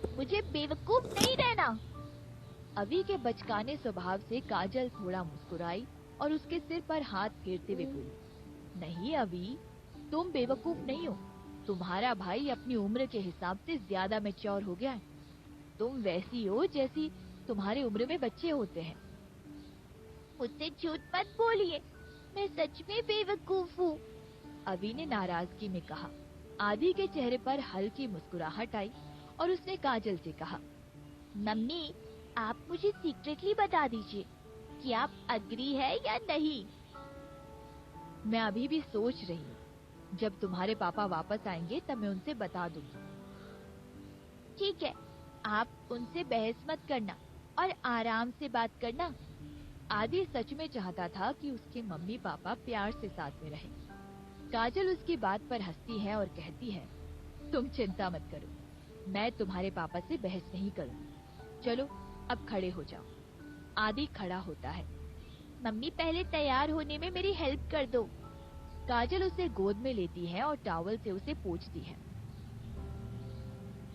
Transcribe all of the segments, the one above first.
मुझे बेवकूफ नहीं रहना। अभी के बचकाने स्वभाव से काजल थोड़ा मुस्कुराई और उसके सिर पर हाथ फेरते हुए बोली, नहीं अभी, तुम बेवकूफ नहीं हो। तुम्हारा भाई अपनी उम्र के हिसाब से ज्यादा मैच्योर हो गया है। तुम वैसी हो जैसी तुम्हारी उम्र में बच्चे होते हैं। मुझसे झूठ मत बोलिए, मैं सच में बेवकूफ हूँ, अभी ने नाराजगी में कहा। आदि के चेहरे पर हल्की मुस्कुराहट आई और उसने काजल से कहा, मम्मी आप मुझे सीक्रेटली बता दीजिए कि आप अग्री है या नहीं। मैं अभी भी सोच रही हूँ, जब तुम्हारे पापा वापस आएंगे तब मैं उनसे बता दूंगी। ठीक है, आप उनसे बहस मत करना और आराम से बात करना। आदि सच में चाहता था कि उसके मम्मी पापा प्यार से साथ में रहें। काजल उसकी बात पर हंसती है और कहती है, तुम चिंता मत करो, मैं तुम्हारे पापा से बहस नहीं करूंगी। चलो अब खड़े हो जाओ। आदि खड़ा होता है। मम्मी पहले तैयार होने में मेरी हेल्प कर दो। काजल उसे गोद में लेती है और टॉवल से उसे पोंछती है।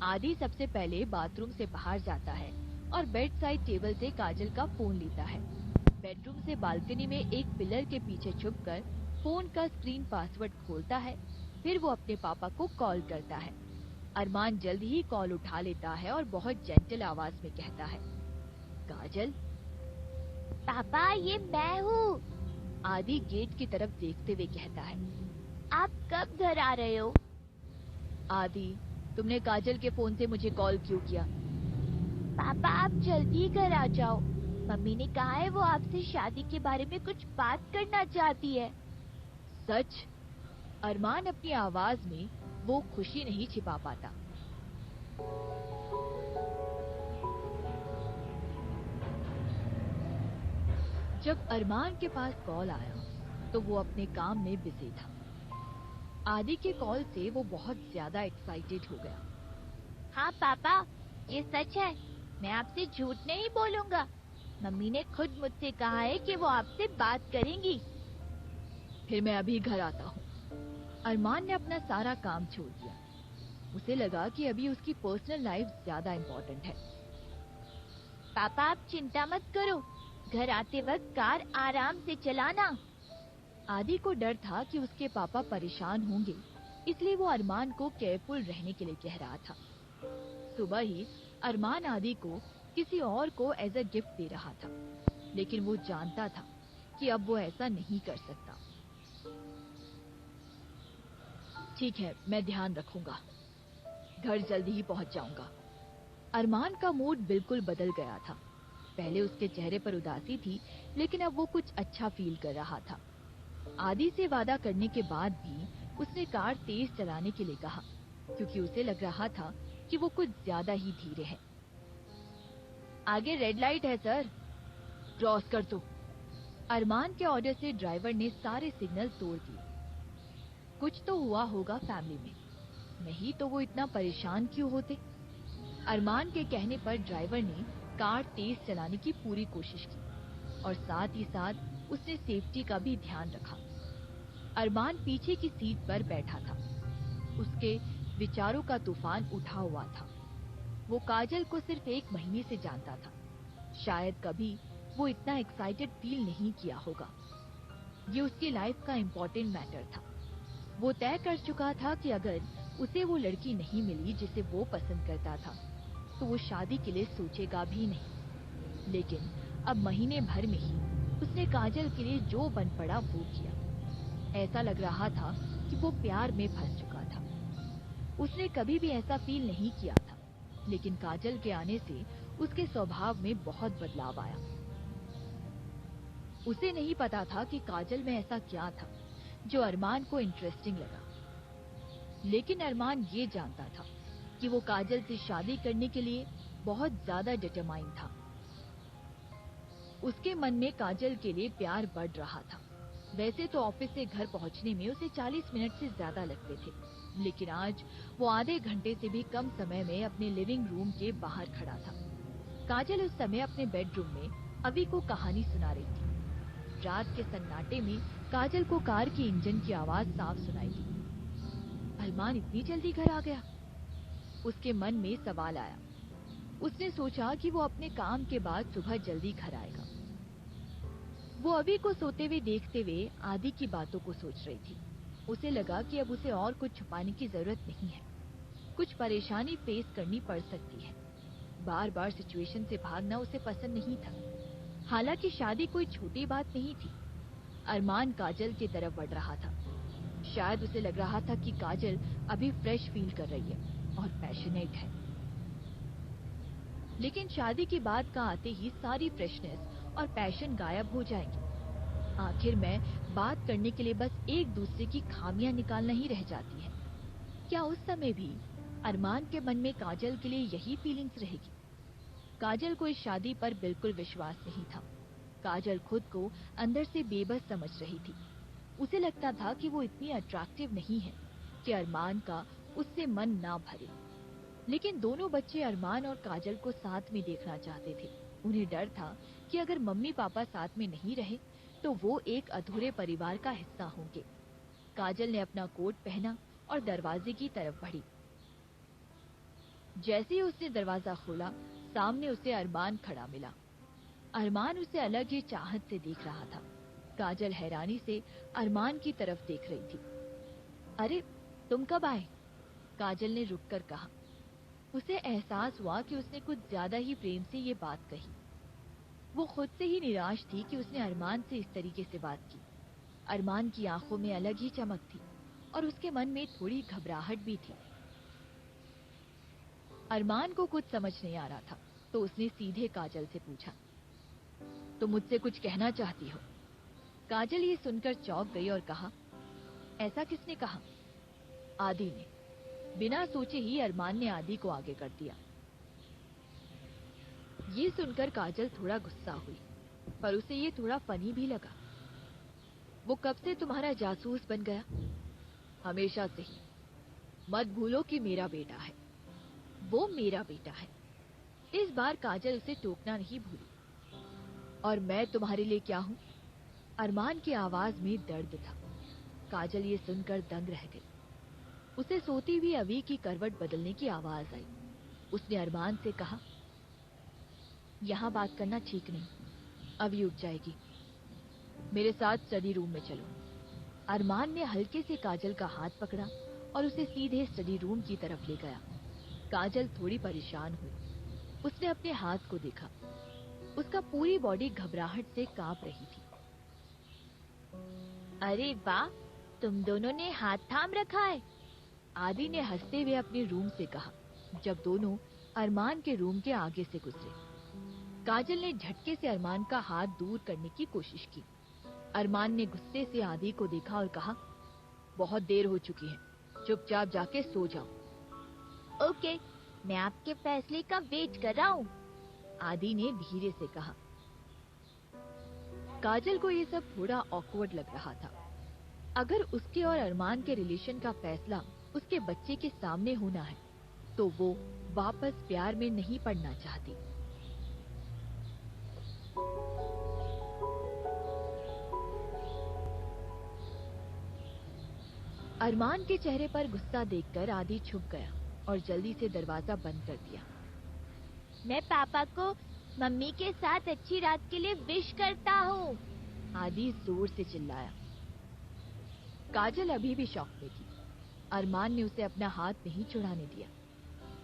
आदि सबसे पहले बाथरूम से बाहर जाता है और बेड साइड टेबल से काजल का फोन लेता है। बेडरूम से बालकनी में एक पिलर के पीछे छुपकर फोन का स्क्रीन पासवर्ड खोलता है। फिर वो अपने पापा को कॉल करता है। अरमान जल्द ही कॉल उठा लेता है और बहुत जेंटल आवाज में कहता है, काजल। पापा ये मैं हूँ, आदि गेट की तरफ देखते हुए कहता है। आप कब घर आ रहे हो? आदि, तुमने काजल के फोन से मुझे कॉल क्यों किया? पापा आप जल्दी घर आ जाओ, मम्मी ने कहा है वो आपसे शादी के बारे में कुछ बात करना चाहती है। सच? अरमान अपनी आवाज में वो खुशी नहीं छिपा पाता। जब अरमान के पास कॉल आया तो वो अपने काम में बिजी था। आदि के कॉल से वो बहुत ज्यादा एक्साइटेड हो गया। हाँ पापा, ये सच है, मैं आपसे झूठ नहीं बोलूंगा। मम्मी ने खुद मुझसे कहा है कि वो आपसे बात करेंगी। फिर मैं अभी घर आता हूँ। अरमान ने अपना सारा काम छोड़ दिया। उसे लगा कि अभी उसकी पर्सनल लाइफ ज्यादा इम्पोर्टेंट है। पापा आप चिंता मत करो, घर आते वक्त कार आराम से चलाना। आदि को डर था कि उसके पापा परेशान होंगे, इसलिए वो अरमान को केयरफुल रहने के लिए कह रहा था। सुबह ही अरमान आदि को किसी और को एज अ गिफ्ट दे रहा था, लेकिन वो जानता था कि अब वो ऐसा नहीं कर सकता। ठीक है, मैं ध्यान रखूंगा, घर जल्दी ही पहुंच जाऊंगा। अरमान का मूड बिल्कुल बदल गया था। पहले उसके चेहरे पर उदासी थी, लेकिन अब वो कुछ अच्छा फील कर रहा था। आदि से वादा करने के बाद भी उसने कार तेज चलाने के लिए कहा, क्योंकि उसे लग रहा था कि वो कुछ ज्यादा ही धीरे है। आगे रेड लाइट है सर, क्रॉस कर दो। अरमान के ऑर्डर से ड्राइवर ने सारे सिग्नल तोड़ दिए। कुछ तो हुआ होगा फैमिली में, नहीं तो वो इतना परेशान क्यों होते। अरमान के कहने पर ड्राइवर ने कार तेज चलाने की पूरी कोशिश की और साथ ही साथ उसने सेफ्टी का भी ध्यान रखा। अरमान पीछे की सीट पर बैठा था। उसके विचारों का तूफान उठा हुआ था। वो काजल को सिर्फ 1 महीने से जानता था। शायद कभी वो इतना एक्साइटेड फील नहीं किया होगा। ये उसकी लाइफ का इम्पोर्टेंट मैटर था। वो तय कर चुका था कि अगर उसे वो लड़की नहीं मिली जिसे वो पसंद करता था, तो वो शादी के लिए सोचेगा भी नहीं। लेकिन अब महीने भर में ही उसने काजल के लिए जो बन पड़ा वो किया। ऐसा लग रहा था कि वो प्यार में फंस चुका था। उसने कभी भी ऐसा फील नहीं किया था, लेकिन काजल के आने से उसके स्वभाव में बहुत बदलाव आया। उसे नहीं पता था कि काजल में ऐसा क्या था जो अरमान को इंटरेस्टिंग लगा, लेकिन अरमान ये जानता था कि वो काजल से शादी करने के लिए बहुत ज्यादा डिटरमाइंड था। उसके मन में काजल के लिए प्यार बढ़ रहा था। वैसे तो ऑफिस से घर पहुंचने में उसे 40 मिनट से ज्यादा लगते थे, लेकिन आज वो आधे घंटे से भी कम समय में अपने लिविंग रूम के बाहर खड़ा था। काजल उस समय अपने बेडरूम में अभी को कहानी सुना रही थी। रात के सन्नाटे में काजल को कार की इंजन की आवाज साफ सुनाई दी। अरमान इतनी जल्दी घर आ गया? उसके मन में सवाल आया। उसने सोचा कि वो अपने काम के बाद सुबह जल्दी घर आएगा। वो अभी को सोते हुए देखते हुए आदि की बातों को सोच रही थी। उसे लगा कि अब उसे और कुछ छुपाने की जरूरत नहीं है। कुछ परेशानी फेस करनी पड़ सकती है। बार बार सिचुएशन से भागना उसे पसंद नहीं था। हालांकि शादी कोई छोटी बात नहीं थी। अरमान काजल की तरफ बढ़ रहा था। शायद उसे लग रहा था कि काजल अभी फ्रेश फील कर रही है और पैशनेट है। लेकिन शादी की बात का आते ही सारी फ्रेशनेस और पैशन गायब हो जाएंगी। आखिर में बात करने के लिए बस एक दूसरे की खामियां निकालना ही रह जाती है। क्या उस समय भी अरमान के मन में काजल के लिए यही फीलिंग्स रहेगी? काजल को इस शादी पर बिल्कुल विश्वास नहीं था। काजल खुद को अंदर से बेबस समझ रही थी। उसे लगता था कि वो इतनी अट्रैक्टिव नहीं है कि अरमान का उससे मन ना भरे। लेकिन दोनों बच्चे अरमान और काजल को साथ में देखना चाहते थे। उन्हें डर था कि अगर मम्मी पापा साथ में नहीं रहे तो वो एक अधूरे परिवार का हिस्सा होंगे। काजल ने अपना कोट पहना और दरवाजे की तरफ बढ़ी। जैसे ही उसने दरवाजा खोला, सामने उसे अरमान खड़ा मिला। अरमान उसे अलग ही चाहत से देख रहा था। काजल हैरानी से अरमान की तरफ देख रही थी। अरे, तुम कब आए? काजल ने रुककर कहा। उसे एहसास हुआ कि उसने कुछ ज्यादा ही प्रेम से ये बात कही। वो खुद से ही निराश थी कि उसने अरमान से इस तरीके से बात की। अरमान की आंखों में अलग ही चमक थी और उसके मन में थोड़ी घबराहट भी थी। अरमान को कुछ समझ नहीं आ रहा था, तो उसने सीधे काजल से पूछा, तुम मुझसे कुछ कहना चाहती हो? काजल ये सुनकर चौंक गई और कहा, ऐसा किसने कहा? आदि ने। बिना सोचे ही अरमान ने आदि को आगे कर दिया। ये सुनकर काजल थोड़ा गुस्सा हुई, पर उसे ये थोड़ा फनी भी लगा। वो कब से तुम्हारा जासूस बन गया? हमेशा से ही। मत भूलो कि मेरा बेटा है। वो मेरा बेटा है। इस बार काजल उसे टोकना नहीं भूली। और मैं तुम्हारे लिए क्या हूँ? अरमान की आवाज में दर्द था। काजल ये सुनकर दंग रह गई। उसे सोती हुई अवी की करवट बदलने की आवाज आई। उसने अरमान से कहा, यहाँ बात करना ठीक नहीं। अवी उठ जाएगी। मेरे साथ स्टडी रूम में चलो। अरमान ने हल्के से काजल का हाथ पकड़ा और उसे सीधे स्टडी रूम की तरफ ले गया। काजल थोड़ी परेशान हुई। उसने अपने हाथ को देखा। उसका पूरी बॉडी घबराहट से कांप रही थी। अरे वाह, तुम दोनों ने हाथ थाम रखा है, आदि ने हंसते हुए अपने रूम से कहा, जब दोनों अरमान के रूम के आगे से गुजरे। काजल ने झटके से अरमान का हाथ दूर करने की कोशिश की। अरमान ने गुस्से से आदि को देखा और कहा, बहुत देर हो चुकी है, चुपचाप जाके सो जाओ। ओके, मैं आपके फैसले का वेट कर रहा हूँ, आदि ने धीरे से कहा। काजल को ये सब थोड़ा ऑकवर्ड लग रहा था। अगर उसके और अरमान के रिलेशन का फैसला उसके बच्चे के सामने होना है, तो वो वापस प्यार में नहीं पड़ना चाहती। अरमान के चेहरे पर गुस्सा देखकर आदि छुप गया और जल्दी से दरवाजा बंद कर दिया। मैं पापा को मम्मी के साथ अच्छी रात के लिए विश करता हूँ, आदि जोर से चिल्लाया। काजल अभी भी शॉक में थी। अरमान ने उसे अपना हाथ नहीं छुड़ाने दिया।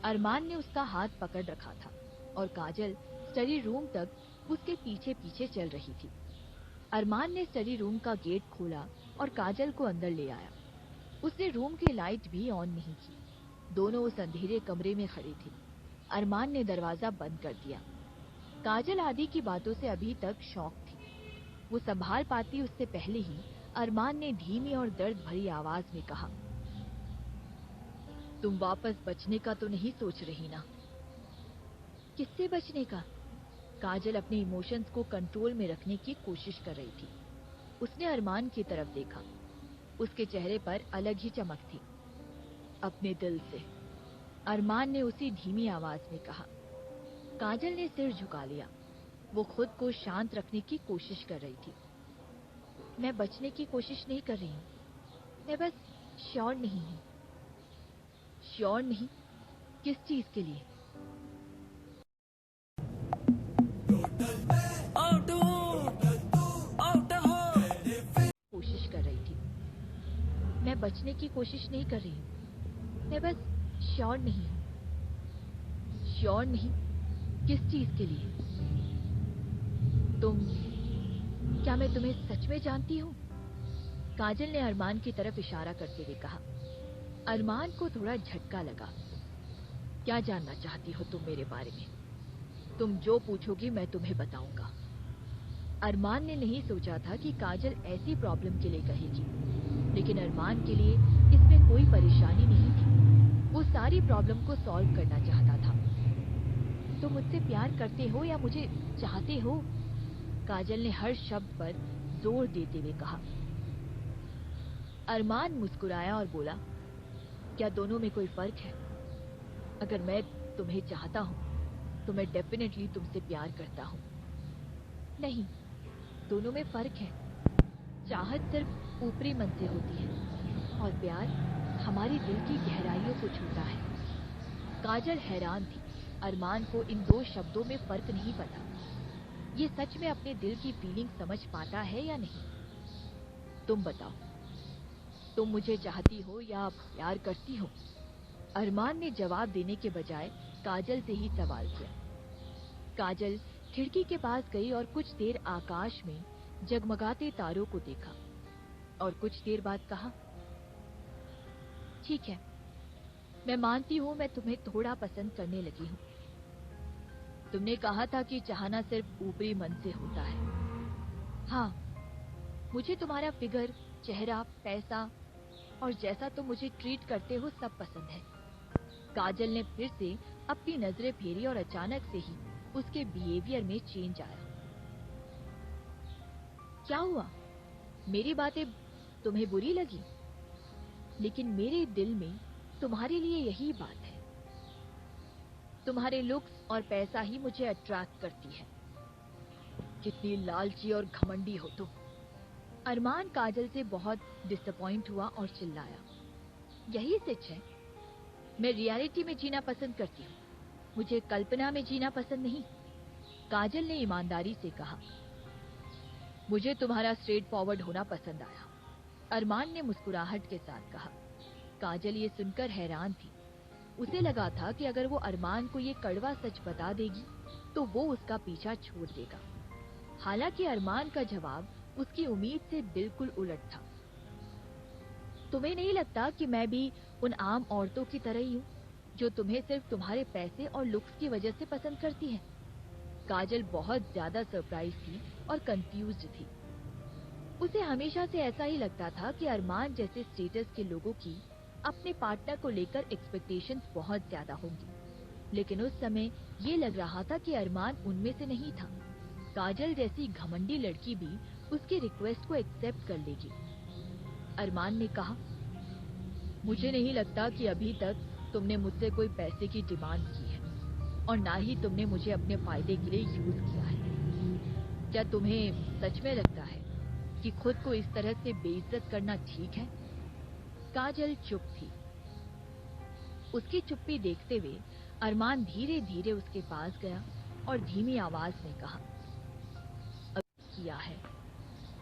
अरमान ने उसका हाथ पकड़ रखा था और काजल स्टडी रूम तक उसके पीछे पीछे चल रही थी। अरमान ने स्टडी रूम का गेट खोला और काजल को अंदर ले आया। उसने रूम की लाइट भी ऑन नहीं की। दोनों उस अंधेरे कमरे में खड़ी थी। अरमान ने दरवाजा बंद कर दिया। काजल आदि की बातों से अभी तक शॉक थी। वो संभाल पाती उससे पहले ही अरमान ने धीमी और दर्द भरी आवाज में कहा, तुम वापस बचने का तो नहीं सोच रही ना? किससे बचने का? काजल अपने इमोशंस को कंट्रोल में रखने की कोशिश कर रही थी। उसने अरमान की तरफ देखा। उसके चेहरे पर अलग ही चमक थी। अपने दिल से, अरमान ने उसी धीमी आवाज में कहा। काजल ने सिर झुका लिया। वो खुद को शांत रखने की कोशिश कर रही थी। मैं बचने की कोशिश नहीं कर रही हूँ, मैं बस श्योर नहीं हूँ। श्योर नहीं? किस चीज के लिए? बचने की कोशिश नहीं कर रही हूँ। मैं बस श्योर नहीं हूँ। श्योर नहीं? किस चीज के लिए? क्या मैं तुम्हें सच में जानती हूँ? काजल ने अरमान की तरफ इशारा करते हुए कहा। अरमान को थोड़ा झटका लगा। क्या जानना चाहती हो तुम मेरे बारे में? तुम जो पूछोगी मैं तुम्हें बताऊंगा। अरमान ने नहीं सोचा था कि काजल ऐसी प्रॉब्लम के लिए कहेगी, लेकिन अरमान के लिए इसमें कोई परेशानी नहीं थी। वो सारी प्रॉब्लम को सॉल्व करना चाहता था। तुम मुझसे प्यार करते हो या मुझे चाहते हो? काजल ने हर शब्द पर जोर देते हुए कहा। अरमान मुस्कुराया और बोला, क्या दोनों में कोई फर्क है? अगर मैं तुम्हें चाहता हूं तो मैं डेफिनेटली तुमसे प्यार करता हूं। नहीं, दोनों में फर्क है। चाहत सिर्फ ऊपरी मन से होती है और प्यार हमारी दिल की गहराइयों को छूता है। काजल हैरान थी। अरमान को इन दो शब्दों में फर्क नहीं पता। ये सच में अपने दिल की फीलिंग समझ पाता है या नहीं? तुम बताओ, तुम मुझे चाहती हो या प्यार करती हो? अरमान ने जवाब देने के बजाय काजल से ही सवाल किया। काजल खिड़की के पास गई और कुछ देर आकाश में जगमगाते तारों को देखा और कुछ देर बाद कहा, ठीक है, मैं मानती हूँ मैं तुम्हें थोड़ा पसंद करने लगी हूँ। तुमने कहा था कि चाहना सिर्फ ऊपरी मन से होता है। हाँ, मुझे तुम्हारा फिगर, चेहरा, पैसा और जैसा तुम मुझे ट्रीट करते हो सब पसंद है। काजल ने फिर से अपनी नजरें फेरी और अचानक से ही उसके बिहेवियर में चेंज आया। क्या हुआ? मेरी बातें तुम्हें बुरी लगी? लेकिन मेरे दिल में तुम्हारे लिए यही बात है। तुम्हारे लुक्स और पैसा ही मुझे अट्रैक्ट करती है। कितनी लालची और घमंडी हो तुम। अरमान काजल से बहुत डिसअपॉइंट हुआ और चिल्लाया, यही सच है। मैं रियलिटी में जीना पसंद करती हूँ, मुझे कल्पना में जीना पसंद नहीं। काजल ने ईमानदारी से कहा। मुझे तुम्हारा स्ट्रेट फॉरवर्ड होना पसंद आया, अरमान ने मुस्कुराहट के साथ कहा। काजल ये सुनकर हैरान थी। उसे लगा था कि अगर वो अरमान को ये कड़वा सच बता देगी तो वो उसका पीछा छोड़ देगा। हालांकि अरमान का जवाब उसकी उम्मीद से बिल्कुल उलट था। तुम्हें नहीं लगता कि मैं भी उन आम औरतों की तरह ही हूँ जो तुम्हें सिर्फ तुम्हारे पैसे और लुक्स की वजह से पसंद करती है? काजल बहुत ज्यादा सरप्राइज थी और कंफ्यूज्ड थी। उसे हमेशा से ऐसा ही लगता था कि अरमान जैसे स्टेटस के लोगों की अपने पार्टनर को लेकर एक्सपेक्टेशंस बहुत ज्यादा होंगी, लेकिन उस समय ये लग रहा था कि अरमान उनमें से नहीं था। काजल जैसी घमंडी लड़की भी उसकी रिक्वेस्ट को एक्सेप्ट कर लेगी। अरमान ने कहा, मुझे नहीं लगता कि अभी तक तुमने मुझसे कोई पैसे की डिमांड की है और ना ही तुमने मुझे अपने फायदे के लिए यूज किया है। क्या तुम्हें सच में लगता है कि खुद को इस तरह से बेइज्जत करना ठीक है? काजल चुप थी। उसकी चुप्पी देखते हुए अरमान धीरे धीरे उसके पास गया और धीमी आवाज में कहा, अब किया है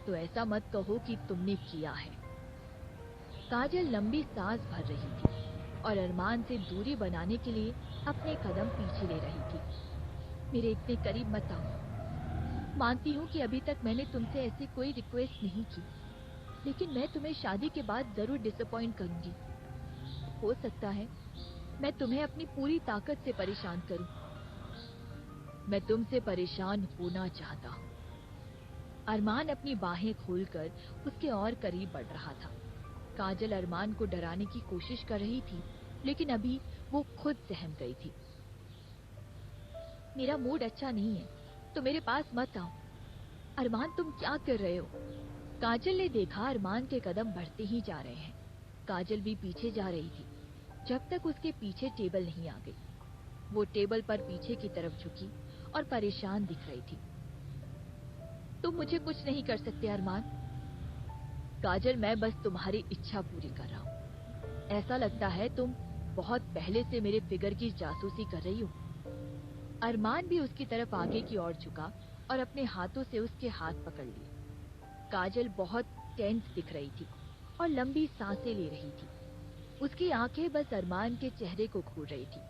तो ऐसा मत कहो कि तुमने किया है। काजल लंबी सांस भर रही थी और अरमान से दूरी बनाने के लिए अपने कदम पीछे ले रही थी। मेरे इतने करीब मत आओ। मानती हूँ कि अभी तक मैंने तुमसे ऐसी कोई रिक्वेस्ट नहीं की, लेकिन मैं तुम्हें शादी के बाद जरूर डिसअपॉइंट करूंगी। हो सकता है मैं तुम्हें अपनी पूरी ताकत से परेशान करूं। मैं तुमसे परेशान होना चाहता हूं। अरमान अपनी बाहें खोलकर उसके और करीब बढ़ रहा था। काजल अरमान को डराने की कोशिश कर रही थी, लेकिन अभी वो खुद सहम गई थी। मेरा मूड अच्छा नहीं है तो मेरे पास मत आओ। अरमान, तुम क्या कर रहे हो? काजल ने देखा अरमान के कदम बढ़ते ही जा रहे हैं। काजल भी पीछे जा रही थी जब तक उसके पीछे टेबल नहीं आ गई। वो टेबल पर पीछे की तरफ झुकी और परेशान दिख रही थी। तुम मुझे कुछ नहीं कर सकते अरमान। काजल, मैं बस तुम्हारी इच्छा पूरी कर रहा हूँ। ऐसा लगता है तुम बहुत पहले से मेरे फिगर की जासूसी कर रही हो। अरमान भी उसकी तरफ आगे की ओर झुका और अपने हाथों से उसके हाथ पकड़ लिए। काजल बहुत टेंस दिख रही थी और लंबी सांसें ले रही थी। उसकी आंखें बस अरमान के चेहरे को घूर रही थी।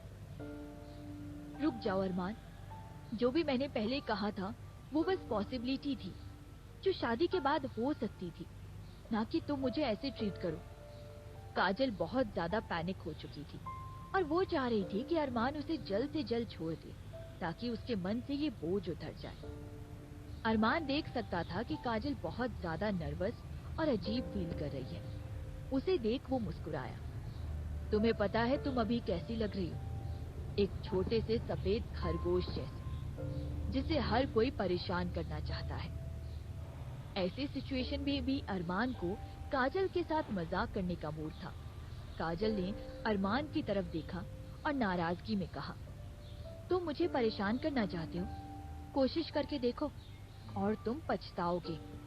रुक जाओ अरमान, जो भी मैंने पहले कहा था वो बस पॉसिबिलिटी थी जो शादी के बाद हो सकती थी, ना कि तुम मुझे ऐसे ट्रीट करो। काजल बहुत ज्यादा पैनिक हो चुकी थी और वो चाह रही थी कि अरमान उसे जल्द से जल्द छोड़ दे ताकि उसके मन से ये बोझ उतर जाए। अरमान देख सकता था कि काजल बहुत ज्यादा नर्वस और अजीब फील कर रही है। उसे देख वो मुस्कुराया। तुम्हें पता है तुम अभी कैसी लग रही हो? एक छोटे से सफेद खरगोश जैसे, जिसे हर कोई परेशान करना चाहता है। ऐसी सिचुएशन में भी अरमान को काजल के साथ मजाक करने का मूड था। काजल ने अरमान की तरफ देखा और नाराजगी में कहा, तुम मुझे परेशान करना चाहते हो? कोशिश करके देखो और तुम पछताओगे।